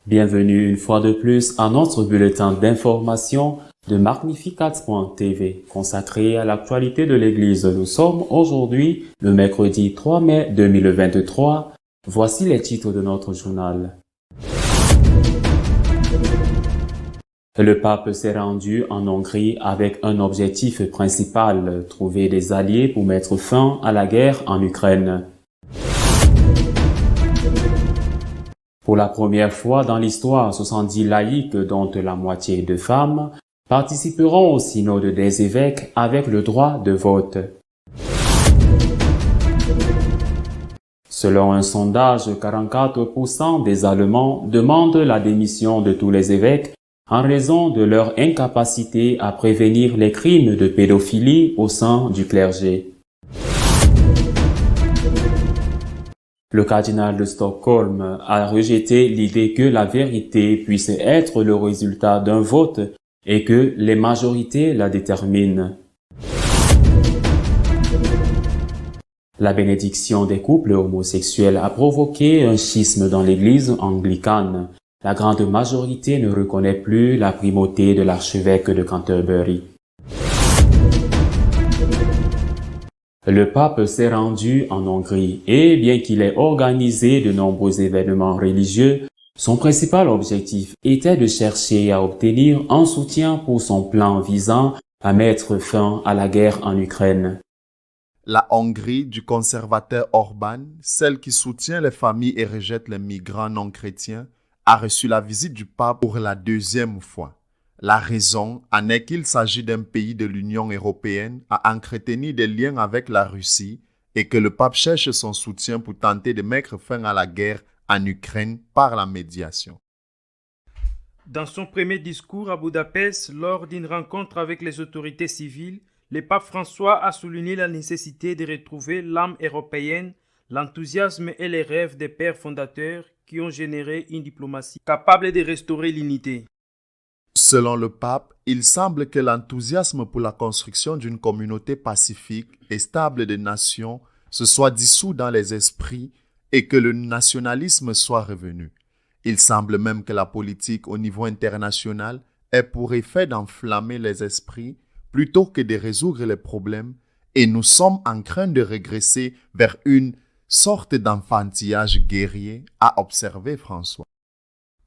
Bienvenue une fois de plus à notre bulletin d'information de Magnificat.tv consacré à l'actualité de l'Église. Nous sommes aujourd'hui le mercredi 3 mai 2023. Voici les titres de notre journal. Le pape s'est rendu en Hongrie avec un objectif principal, trouver des alliés pour mettre fin à la guerre en Ukraine. Pour la première fois dans l'histoire, 70 laïcs, dont la moitié de femmes, participeront au synode des évêques avec le droit de vote. Selon un sondage, 44% des Allemands demandent la démission de tous les évêques en raison de leur incapacité à prévenir les crimes de pédophilie au sein du clergé. Le cardinal de Stockholm a rejeté l'idée que la vérité puisse être le résultat d'un vote et que les majorités la déterminent. La bénédiction des couples homosexuels a provoqué un schisme dans l'Église anglicane. La grande majorité ne reconnaît plus la primauté de l'archevêque de Canterbury. Le pape s'est rendu en Hongrie et bien qu'il ait organisé de nombreux événements religieux, son principal objectif était de chercher à obtenir un soutien pour son plan visant à mettre fin à la guerre en Ukraine. La Hongrie du conservateur Orban, celle qui soutient les familles et rejette les migrants non chrétiens, a reçu la visite du pape pour la deuxième fois. La raison en est qu'il s'agit d'un pays de l'Union européenne à entretenir des liens avec la Russie et que le pape cherche son soutien pour tenter de mettre fin à la guerre en Ukraine par la médiation. Dans son premier discours à Budapest, lors d'une rencontre avec les autorités civiles, le pape François a souligné la nécessité de retrouver l'âme européenne, l'enthousiasme et les rêves des pères fondateurs qui ont généré une diplomatie capable de restaurer l'unité. Selon le pape, il semble que l'enthousiasme pour la construction d'une communauté pacifique et stable de nations se soit dissous dans les esprits et que le nationalisme soit revenu. Il semble même que la politique au niveau international ait pour effet d'enflammer les esprits plutôt que de résoudre les problèmes et nous sommes en train de régresser vers une sorte d'enfantillage guerrier, a observé François.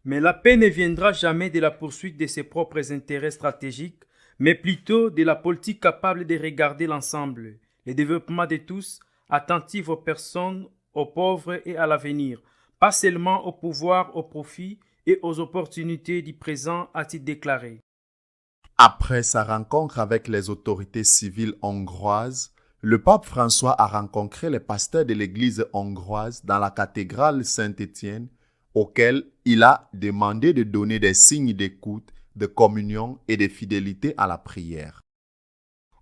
Mais la paix ne viendra jamais de la poursuite de ses propres intérêts stratégiques, mais plutôt de la politique capable de regarder l'ensemble, le développement de tous, attentif aux personnes, aux pauvres et à l'avenir, pas seulement au pouvoir, au profit et aux opportunités du présent, a-t-il déclaré. Après sa rencontre avec les autorités civiles hongroises, le pape François a rencontré les pasteurs de l'église hongroise dans la cathédrale Saint-Étienne, auquel il a demandé de donner des signes d'écoute, de communion et de fidélité à la prière.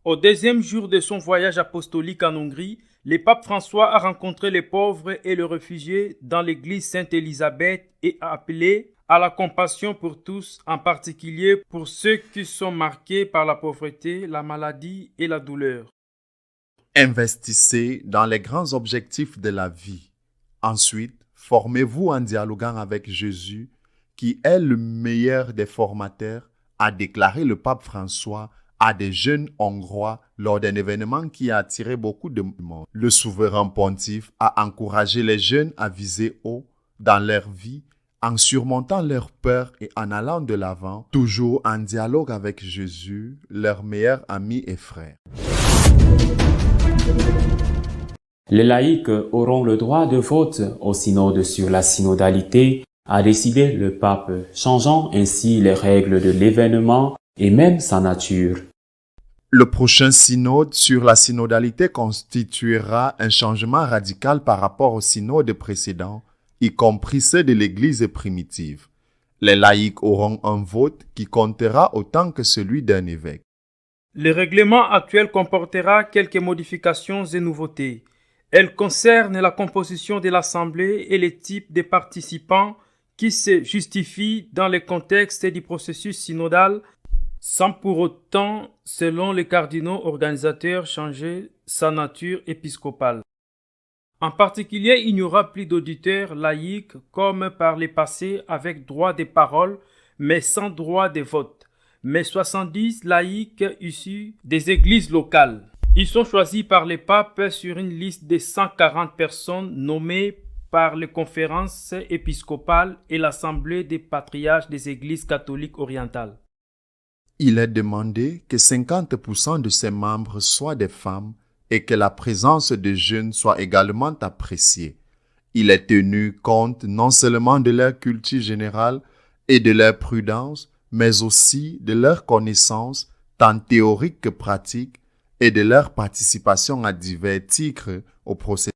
Au deuxième jour de son voyage apostolique en Hongrie, le pape François a rencontré les pauvres et les réfugiés dans l'église Sainte-Élisabeth et a appelé à la compassion pour tous, en particulier pour ceux qui sont marqués par la pauvreté, la maladie et la douleur. Investissez dans les grands objectifs de la vie. Ensuite, formez-vous en dialoguant avec Jésus, qui est le meilleur des formateurs, a déclaré le pape François à des jeunes Hongrois lors d'un événement qui a attiré beaucoup de monde. Le souverain pontife a encouragé les jeunes à viser haut dans leur vie en surmontant leurs peurs et en allant de l'avant, toujours en dialogue avec Jésus, leur meilleur ami et frère. Les laïcs auront le droit de vote au synode sur la synodalité, a décidé le pape, changeant ainsi les règles de l'événement et même sa nature. Le prochain synode sur la synodalité constituera un changement radical par rapport au synode précédent, y compris ceux de l'Église primitive. Les laïcs auront un vote qui comptera autant que celui d'un évêque. Le règlement actuel comportera quelques modifications et nouveautés. Elles concernent la composition de l'Assemblée et les types de participants qui se justifient dans le contexte du processus synodal. sans pour autant, selon les cardinaux organisateurs, changer sa nature épiscopale. En particulier, il n'y aura plus d'auditeurs laïcs comme par les passés avec droit de parole, mais sans droit de vote, mais 70 laïcs issus des églises locales. Ils sont choisis par les papes sur une liste de 140 personnes nommées par les conférences épiscopales et l'Assemblée des patriarches des églises catholiques orientales. Il est demandé que 50% de ses membres soient des femmes et que la présence de jeunes soit également appréciée. Il est tenu compte non seulement de leur culture générale et de leur prudence, mais aussi de leur connaissance, tant théorique que pratique, et de leur participation à divers titres au processus.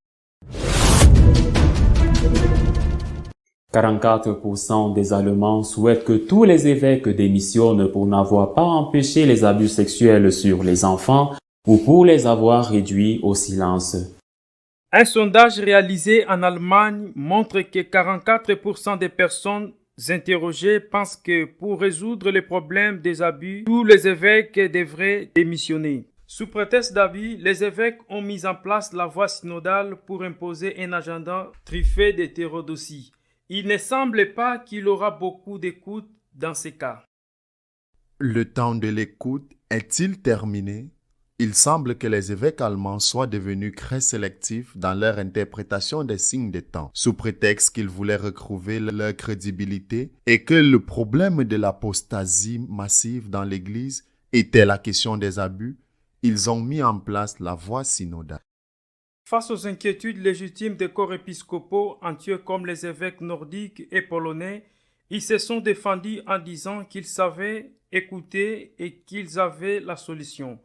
44% des Allemands souhaitent que tous les évêques démissionnent pour n'avoir pas empêché les abus sexuels sur les enfants ou pour les avoir réduits au silence. Un sondage réalisé en Allemagne montre que 44% des personnes interrogées pensent que pour résoudre les problèmes des abus, tous les évêques devraient démissionner. Sous prétexte d'abus, les évêques ont mis en place la voie synodale pour imposer un agenda truffé d'hétérodosties. Il ne semble pas qu'il aura beaucoup d'écoute dans ces cas. Le temps de l'écoute est-il terminé? Il semble que les évêques allemands soient devenus très sélectifs dans leur interprétation des signes des temps, sous prétexte qu'ils voulaient retrouver leur crédibilité et que le problème de l'apostasie massive dans l'Église était la question des abus. Ils ont mis en place la voie synodale. Face aux inquiétudes légitimes des corps épiscopaux entiers comme les évêques nordiques et polonais, ils se sont défendus en disant qu'ils savaient écouter et qu'ils avaient la solution.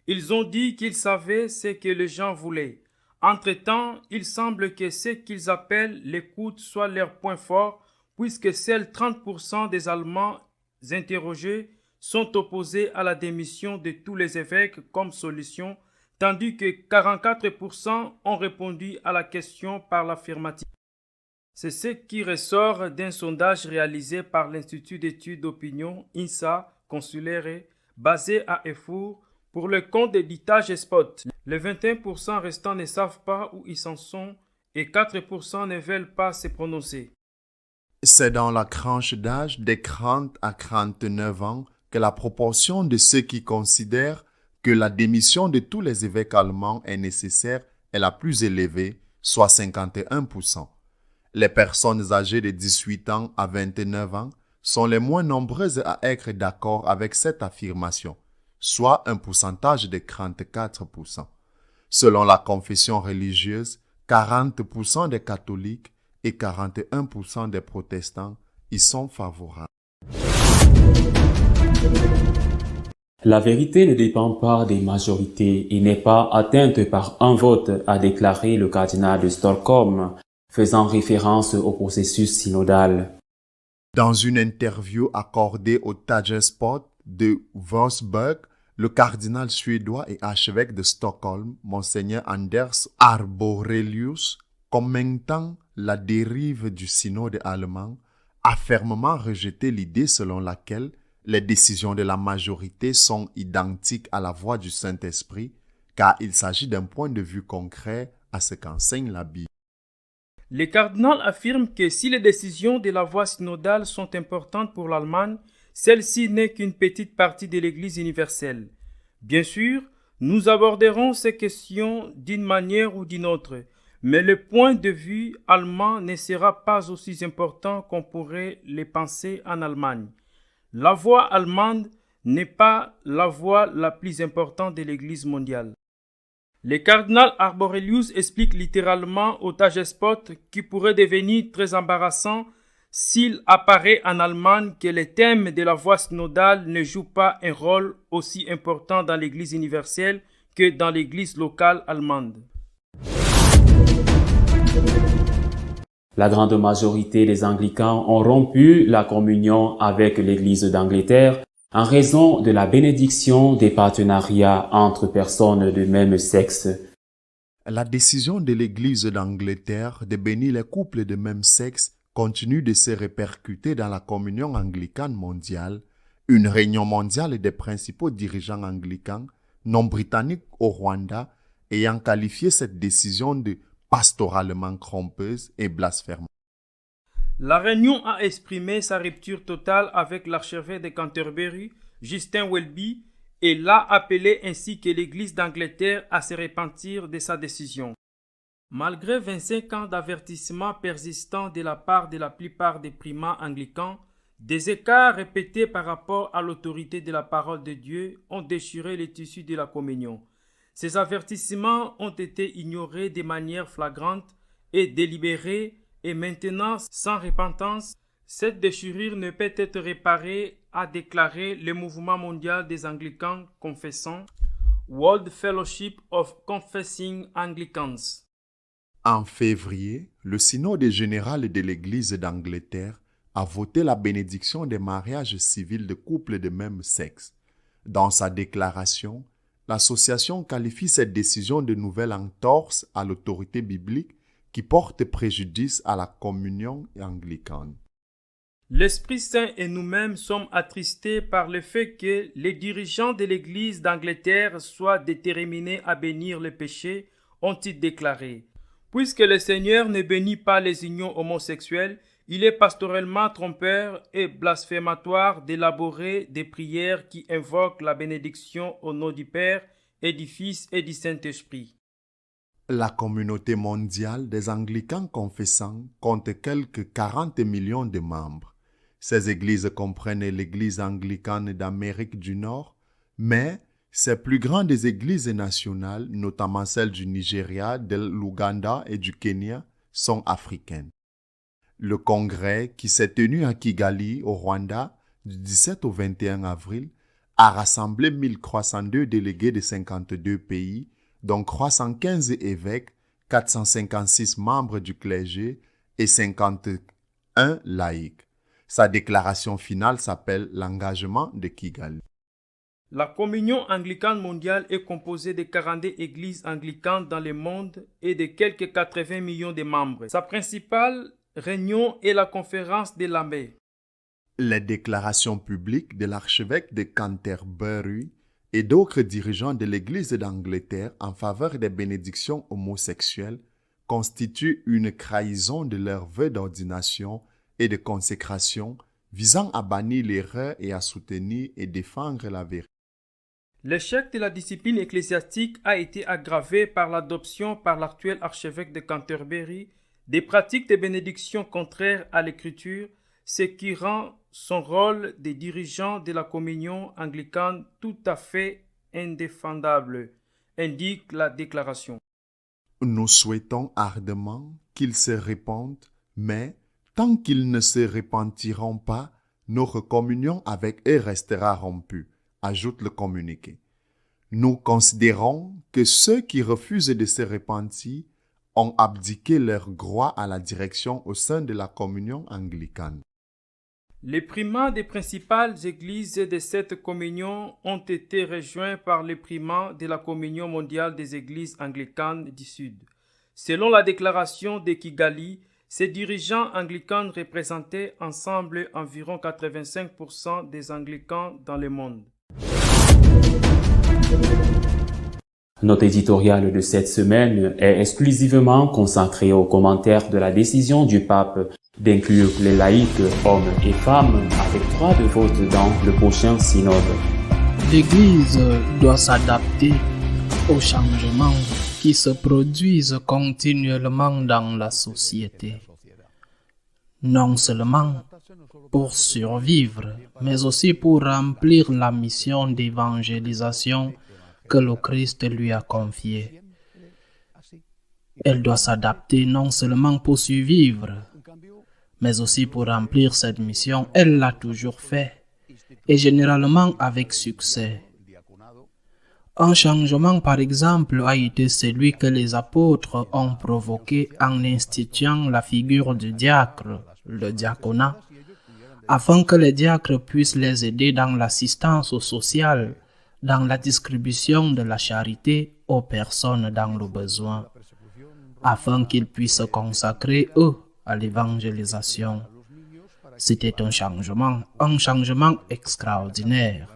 Ils ont dit qu'ils savaient ce que les gens voulaient. Entre-temps, il semble que ce qu'ils appellent l'écoute soit leur point fort, puisque seuls 30% des Allemands interrogés sont opposés à la démission de tous les évêques comme solution, tandis que 44% ont répondu à la question par l'affirmative. C'est ce qui ressort d'un sondage réalisé par l'Institut d'études d'opinion INSA Consulaire basé à Erfurt pour le compte d'Editage Spot. Les 21% restants ne savent pas où ils en sont et 4% ne veulent pas se prononcer. C'est dans la tranche d'âge des 30 à 39 ans que la proportion de ceux qui considèrent que la démission de tous les évêques allemands est nécessaire est la plus élevée, soit 51%. Les personnes âgées de 18 ans à 29 ans sont les moins nombreuses à être d'accord avec cette affirmation, soit un pourcentage de 34%. Selon la confession religieuse, 40% des catholiques et 41% des protestants y sont favorables. La vérité ne dépend pas des majorités et n'est pas atteinte par un vote, a déclaré le cardinal de Stockholm, faisant référence au processus synodal. Dans une interview accordée au Tagessport de Wolfsburg, le cardinal suédois et archevêque de Stockholm, Monseigneur Anders Arborelius, commentant la dérive du synode allemand, a fermement rejeté l'idée selon laquelle les décisions de la majorité sont identiques à la voix du Saint-Esprit, car il s'agit d'un point de vue concret à ce qu'enseigne la Bible. Le cardinal affirme que si les décisions de la voie synodale sont importantes pour l'Allemagne, celle-ci n'est qu'une petite partie de l'Église universelle. Bien sûr, nous aborderons ces questions d'une manière ou d'une autre, mais le point de vue allemand ne sera pas aussi important qu'on pourrait le penser en Allemagne. La voix allemande n'est pas la voix la plus importante de l'Église mondiale. Le cardinal Arborelius explique littéralement au Tagesspot qui pourrait devenir très embarrassant s'il apparaît en Allemagne que les thèmes de la voie synodale ne jouent pas un rôle aussi important dans l'Église universelle que dans l'Église locale allemande. La grande majorité des anglicans ont rompu la communion avec l'Église d'Angleterre en raison de la bénédiction des partenariats entre personnes de même sexe. La décision de l'Église d'Angleterre de bénir les couples de même sexe continue de se répercuter dans la communion anglicane mondiale Une réunion mondiale des principaux dirigeants anglicans non britanniques au Rwanda ayant qualifié cette décision de pastoralement trompeuse et blasphémante. La réunion a exprimé sa rupture totale avec l'archevêque de Canterbury, Justin Welby, et l'a appelé ainsi que l'Église d'Angleterre à se repentir de sa décision. Malgré 25 ans d'avertissements persistants de la part de la plupart des primats anglicans, des écarts répétés par rapport à l'autorité de la parole de Dieu ont déchiré les tissus de la communion. Ces avertissements ont été ignorés de manière flagrante et délibérée, et maintenant, sans repentance, cette déchirure ne peut être réparée, a déclaré le mouvement mondial des anglicans confessants, World Fellowship of Confessing Anglicans. En février, le synode général de l'Église d'Angleterre a voté la bénédiction des mariages civils de couples de même sexe. Dans sa déclaration, l'association qualifie cette décision de nouvelle entorse à l'autorité biblique qui porte préjudice à la communion anglicane. L'Esprit Saint et nous-mêmes sommes attristés par le fait que les dirigeants de l'Église d'Angleterre soient déterminés à bénir le péché, ont-ils déclaré. Puisque le Seigneur ne bénit pas les unions homosexuelles, il est pastorellement trompeur et blasphématoire d'élaborer des prières qui invoquent la bénédiction au nom du Père et du Fils et du Saint-Esprit. La communauté mondiale des anglicans confessants compte quelques 40 millions de membres. Ces églises comprennent l'Église anglicane d'Amérique du Nord, mais ces plus grandes églises nationales, notamment celles du Nigeria, de l'Ouganda et du Kenya, sont africaines. Le congrès, qui s'est tenu à Kigali, au Rwanda, du 17 au 21 avril, a rassemblé 1302 délégués de 52 pays, dont 315 évêques, 456 membres du clergé et 51 laïcs. Sa déclaration finale s'appelle l'engagement de Kigali. La communion anglicane mondiale est composée de 42 églises anglicanes dans le monde et de quelques 80 millions de membres. Sa principale réunion est la conférence de Lambert. Les déclarations publiques de l'archevêque de Canterbury et d'autres dirigeants de l'Église d'Angleterre en faveur des bénédictions homosexuelles constituent une trahison de leurs vœux d'ordination et de consécration visant à bannir l'erreur et à soutenir et défendre la vérité. L'échec de la discipline ecclésiastique a été aggravé par l'adoption par l'actuel archevêque de Canterbury des pratiques de bénédiction contraires à l'Écriture, ce qui rend son rôle de dirigeant de la communion anglicane tout à fait indéfendable, indique la déclaration. Nous souhaitons ardemment qu'ils se répandent, mais tant qu'ils ne se repentiront pas, notre communion avec eux restera rompue, ajoute le communiqué. Nous considérons que ceux qui refusent de se repentir ont abdiqué leur droit à la direction au sein de la communion anglicane. Les primats des principales églises de cette communion ont été rejoints par les primats de la communion mondiale des églises anglicanes du Sud. Selon la déclaration de Kigali, ces dirigeants anglicans représentaient ensemble environ 85% des anglicans dans le monde. Notre éditorial de cette semaine est exclusivement consacré aux commentaires de la décision du pape d'inclure les laïcs, hommes et femmes, avec droit de vote dans le prochain synode. L'Église doit s'adapter aux changements qui se produisent continuellement dans la société. Non seulement pour survivre, mais aussi pour remplir la mission d'évangélisation que le Christ lui a confiée. Elle doit s'adapter non seulement pour survivre, mais aussi pour remplir cette mission. Elle l'a toujours fait, et généralement avec succès. Un changement, par exemple, a été celui que les apôtres ont provoqué en instituant la figure du diacre, le diaconat, afin que les diacres puissent les aider dans l'assistance sociale, dans la distribution de la charité aux personnes dans le besoin, afin qu'ils puissent se consacrer, eux, à l'évangélisation. C'était un changement extraordinaire.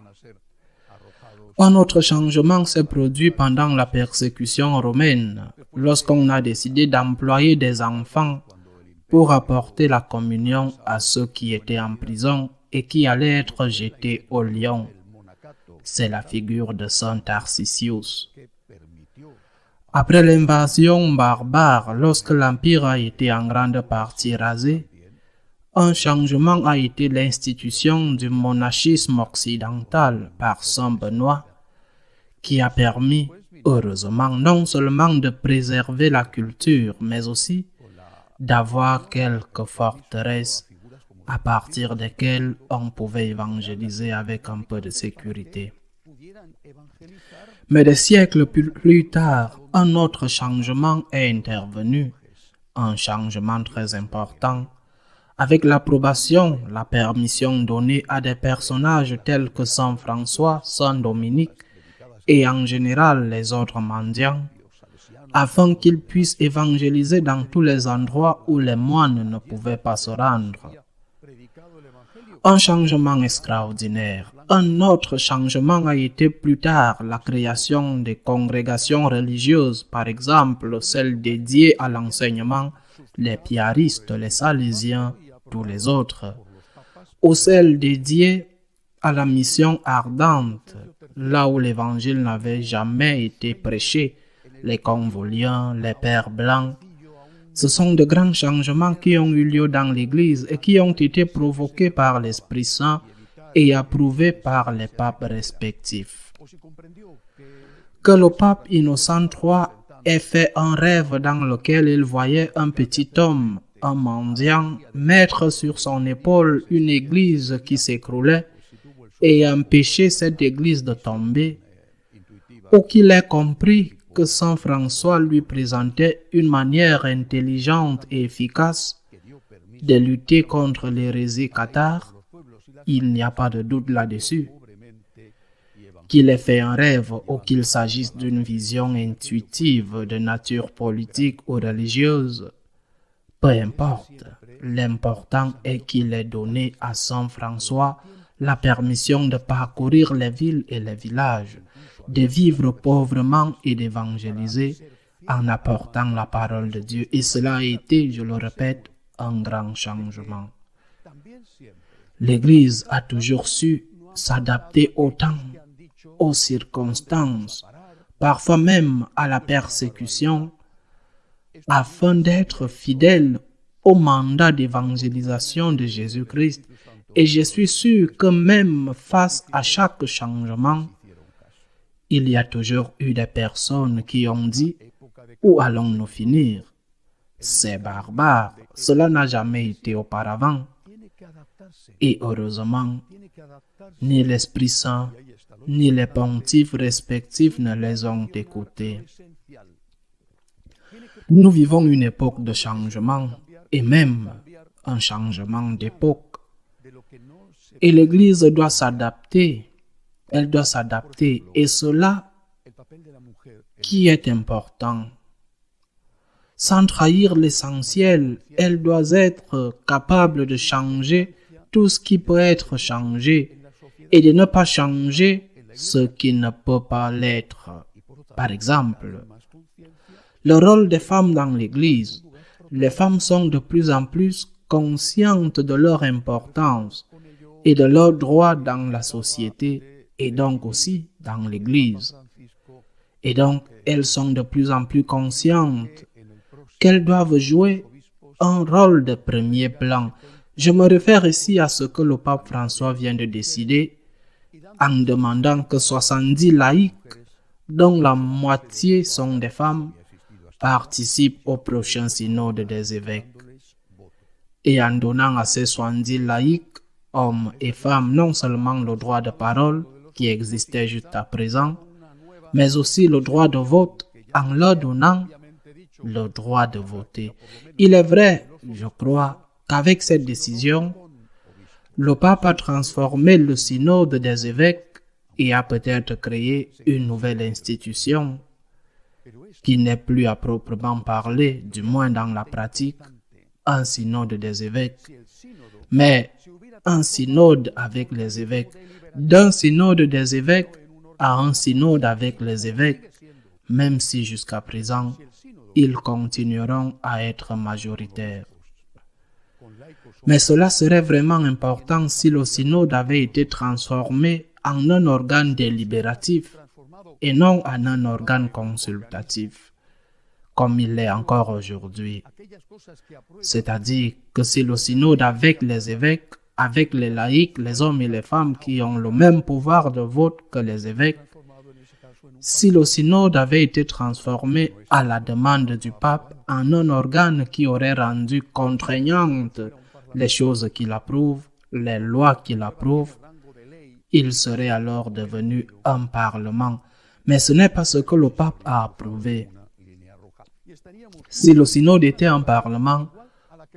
Un autre changement s'est produit pendant la persécution romaine, lorsqu'on a décidé d'employer des enfants pour apporter la communion à ceux qui étaient en prison et qui allaient être jetés au lion. C'est la figure de Saint Tarcisius. Après l'invasion barbare, lorsque l'Empire a été en grande partie rasé, un changement a été l'institution du monachisme occidental par Saint Benoît, qui a permis, heureusement, non seulement de préserver la culture, mais aussi d'avoir quelques forteresses à partir desquelles on pouvait évangéliser avec un peu de sécurité. Mais des siècles plus tard, un autre changement est intervenu, un changement très important, avec l'approbation, la permission donnée à des personnages tels que Saint François, Saint Dominique et en général les autres mendiants, afin qu'ils puissent évangéliser dans tous les endroits où les moines ne pouvaient pas se rendre. Un changement extraordinaire. Un autre changement a été plus tard la création des congrégations religieuses, par exemple celles dédiées à l'enseignement, les piaristes, les salésiens, tous les autres, ou celles dédiées à la mission ardente, là où l'évangile n'avait jamais été prêché, les convoliens, les pères blancs. Ce sont de grands changements qui ont eu lieu dans l'Église et qui ont été provoqués par l'Esprit Saint et approuvés par les papes respectifs. Que le pape Innocent III ait fait un rêve dans lequel il voyait un petit homme, un mendiant, mettre sur son épaule une église qui s'écroulait et empêcher cette église de tomber, ou qu'il ait compris que Saint François lui présentait une manière intelligente et efficace de lutter contre l'hérésie cathare, il n'y a pas de doute là-dessus. Qu'il ait fait un rêve ou qu'il s'agisse d'une vision intuitive de nature politique ou religieuse, peu importe, l'important est qu'il ait donné à Saint François la permission de parcourir les villes et les villages, de vivre pauvrement et d'évangéliser en apportant la parole de Dieu. Et cela a été, je le répète, un grand changement. L'Église a toujours su s'adapter au temps, aux circonstances, parfois même à la persécution, afin d'être fidèle au mandat d'évangélisation de Jésus-Christ. Et je suis sûr que même face à chaque changement, il y a toujours eu des personnes qui ont dit « Où allons-nous finir ? C'est barbare, cela n'a jamais été auparavant. » Et heureusement, ni l'Esprit Saint, ni les pontifes respectifs ne les ont écoutés. Nous vivons une époque de changement et même un changement d'époque. Et l'Église doit s'adapter. Elle doit s'adapter. Et cela qui est important. Sans trahir l'essentiel, elle doit être capable de changer tout ce qui peut être changé et de ne pas changer ce qui ne peut pas l'être. Par exemple, le rôle des femmes dans l'Église. Les femmes sont de plus en plus conscientes de leur importance et de leurs droits dans la société et donc aussi dans l'Église. Et donc, elles sont de plus en plus conscientes qu'elles doivent jouer un rôle de premier plan. Je me réfère ici à ce que le pape François vient de décider en demandant que 70 laïcs, dont la moitié sont des femmes, participent au prochain synode des évêques. Et en donnant à ces 70 laïcs, hommes et femmes, non seulement le droit de parole qui existait juste à présent, mais aussi le droit de vote en leur donnant le droit de voter. Il est vrai, je crois, qu'avec cette décision, le pape a transformé le synode des évêques et a peut-être créé une nouvelle institution qui n'est plus à proprement parler, du moins dans la pratique, un synode des évêques, Mais un synode avec les évêques, d'un synode des évêques à un synode avec les évêques, même si jusqu'à présent, ils continueront à être majoritaires. Mais cela serait vraiment important si le synode avait été transformé en un organe délibératif et non en un organe consultatif, comme il l'est encore aujourd'hui. C'est-à-dire que si le synode avec les évêques, avec les laïcs, les hommes et les femmes qui ont le même pouvoir de vote que les évêques, si le synode avait été transformé à la demande du pape en un organe qui aurait rendu contraignantes les choses qu'il approuve, les lois qu'il approuve, il serait alors devenu un parlement. Mais ce n'est pas ce que le pape a approuvé. Si le synode était un parlement,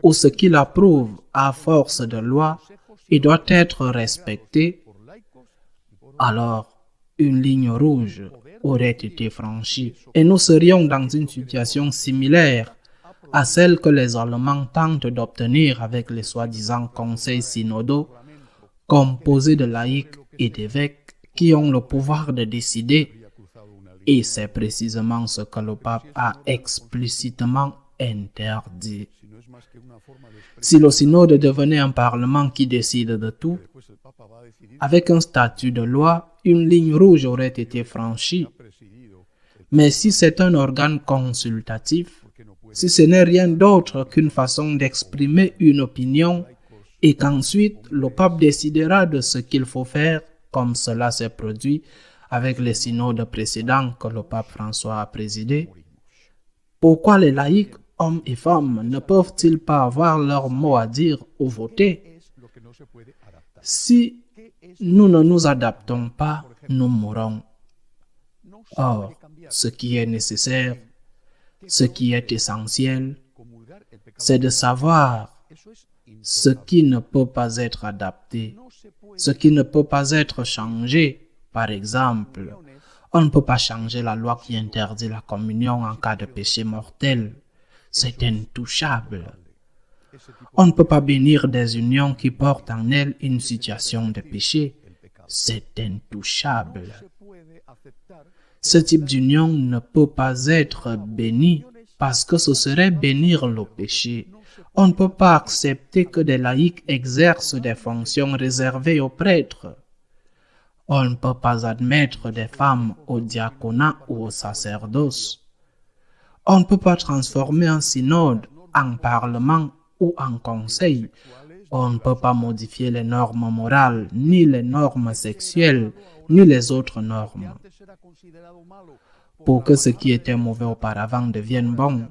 où ce qu'il approuve à force de loi, il doit être respecté, alors une ligne rouge aurait été franchie et nous serions dans une situation similaire à celle que les Allemands tentent d'obtenir avec les soi-disant conseils synodaux composés de laïcs et d'évêques qui ont le pouvoir de décider, et c'est précisément ce que le pape a explicitement interdit. Si le synode devenait un parlement qui décide de tout, avec un statut de loi, une ligne rouge aurait été franchie. Mais si c'est un organe consultatif, si ce n'est rien d'autre qu'une façon d'exprimer une opinion et qu'ensuite le pape décidera de ce qu'il faut faire, comme cela s'est produit avec les synodes précédents que le pape François a présidé, pourquoi les laïcs, hommes et femmes, ne peuvent-ils pas avoir leur mot à dire ou voter? Si nous ne nous adaptons pas, nous mourrons. Or, ce qui est nécessaire, ce qui est essentiel, c'est de savoir ce qui ne peut pas être adapté, ce qui ne peut pas être changé. Par exemple, on ne peut pas changer la loi qui interdit la communion en cas de péché mortel. C'est intouchable. On ne peut pas bénir des unions qui portent en elles une situation de péché. C'est intouchable. Ce type d'union ne peut pas être béni parce que ce serait bénir le péché. On ne peut pas accepter que des laïcs exercent des fonctions réservées aux prêtres. On ne peut pas admettre des femmes au diaconat ou au sacerdoce. On ne peut pas transformer un synode en parlement ou en conseil. On ne peut pas modifier les normes morales, ni les normes sexuelles, ni les autres normes. Pour que ce qui était mauvais auparavant devienne bon,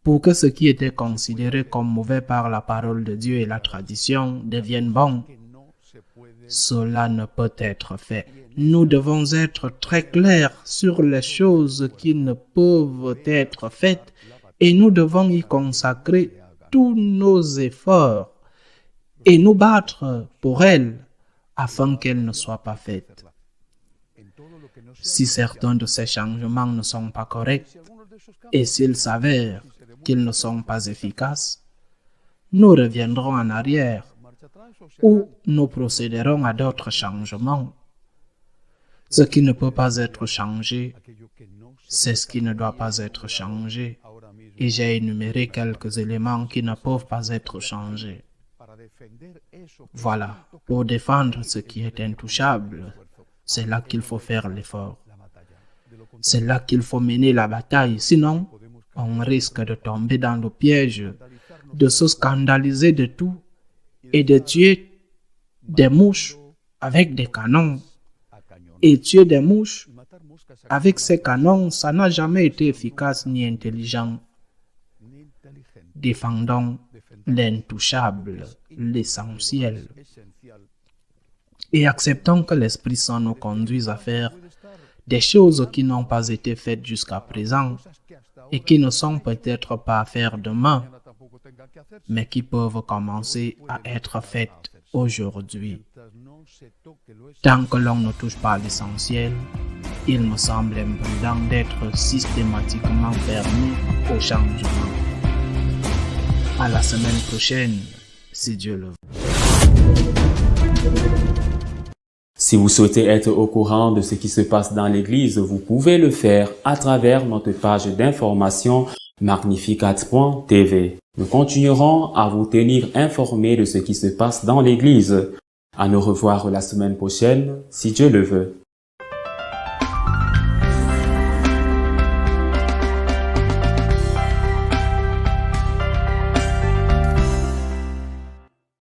pour que ce qui était considéré comme mauvais par la parole de Dieu et la tradition devienne bon, cela ne peut être fait. Nous devons être très clairs sur les choses qui ne peuvent être faites et nous devons y consacrer tous nos efforts et nous battre pour elles afin qu'elles ne soient pas faites. Si certains de ces changements ne sont pas corrects et s'il s'avère qu'ils ne sont pas efficaces, nous reviendrons en arrière ou nous procéderons à d'autres changements. Ce qui ne peut pas être changé, c'est ce qui ne doit pas être changé. Et j'ai énuméré quelques éléments qui ne peuvent pas être changés. Voilà, pour défendre ce qui est intouchable, c'est là qu'il faut faire l'effort. C'est là qu'il faut mener la bataille, sinon on risque de tomber dans le piège, de se scandaliser de tout et de tuer des mouches avec des canons. Et tuer des mouches avec ces canons, ça n'a jamais été efficace ni intelligent. Défendons l'intouchable, l'essentiel. Et acceptons que l'Esprit Saint nous conduise à faire des choses qui n'ont pas été faites jusqu'à présent et qui ne sont peut-être pas à faire demain, mais qui peuvent commencer à être faites aujourd'hui. Tant que l'on ne touche pas à l'essentiel, il me semble imprudent d'être systématiquement fermé au changement. À la semaine prochaine, si Dieu le veut. Si vous souhaitez être au courant de ce qui se passe dans l'Église, vous pouvez le faire à travers notre page d'information magnificat.tv. Nous continuerons à vous tenir informés de ce qui se passe dans l'Église. À nous revoir la semaine prochaine, si Dieu le veut.